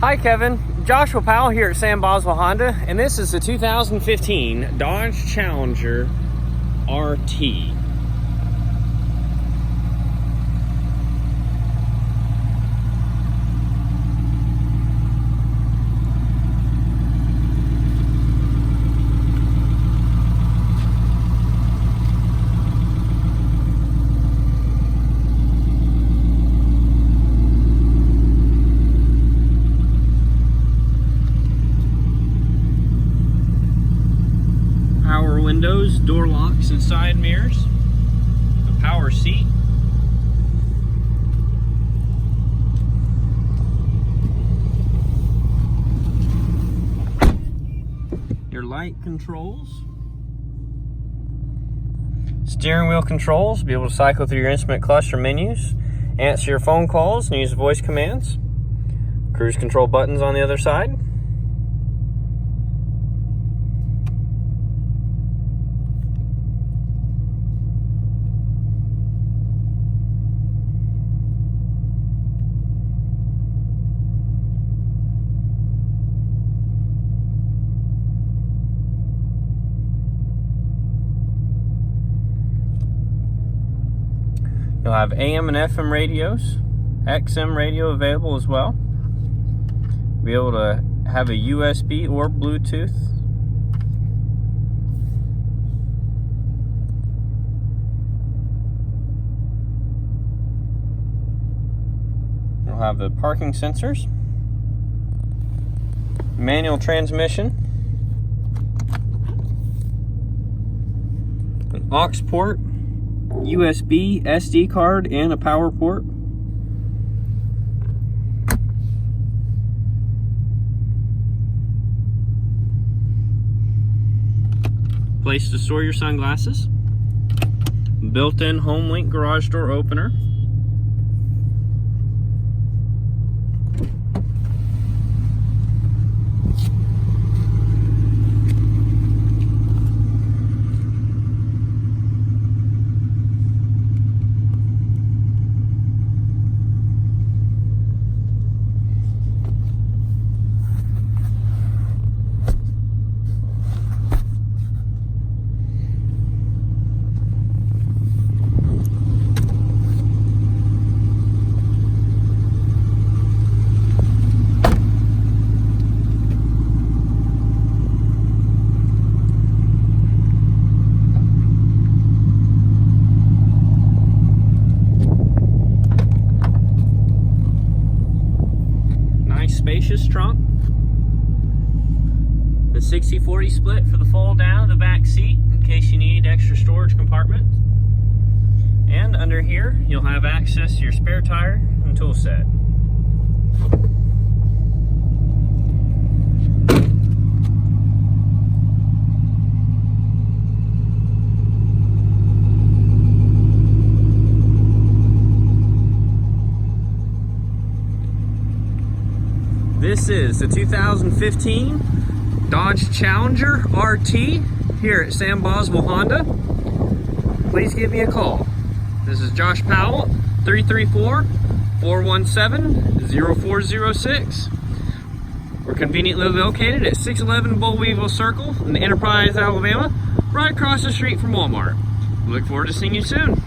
Hi Kevin, Joshua Powell here at Sam Boswell Honda, and this is the 2015 Dodge Challenger RT. Power windows, door locks and side mirrors, a power seat, your light controls, steering wheel controls, be able to cycle through your instrument cluster menus, answer your phone calls and use voice commands, cruise control buttons on the other side. You'll have AM and FM radios, XM radio available as well. Be able to have a USB or Bluetooth. You'll have the parking sensors, manual transmission, an aux port, USB, SD card, and a power port. Place to store your sunglasses. Built-in HomeLink garage door opener. Spacious trunk, the 60/40 split for the fold down of the back seat in case you need extra storage compartment, and under here you'll have access to your spare tire and tool set. This is the 2015 Dodge Challenger RT here at Sam Boswell Honda. Please give me a call. This is Josh Powell, 334-417-0406. We're conveniently located at 611 Bullweevil Circle in Enterprise, Alabama, right across the street from Walmart. We look forward to seeing you soon.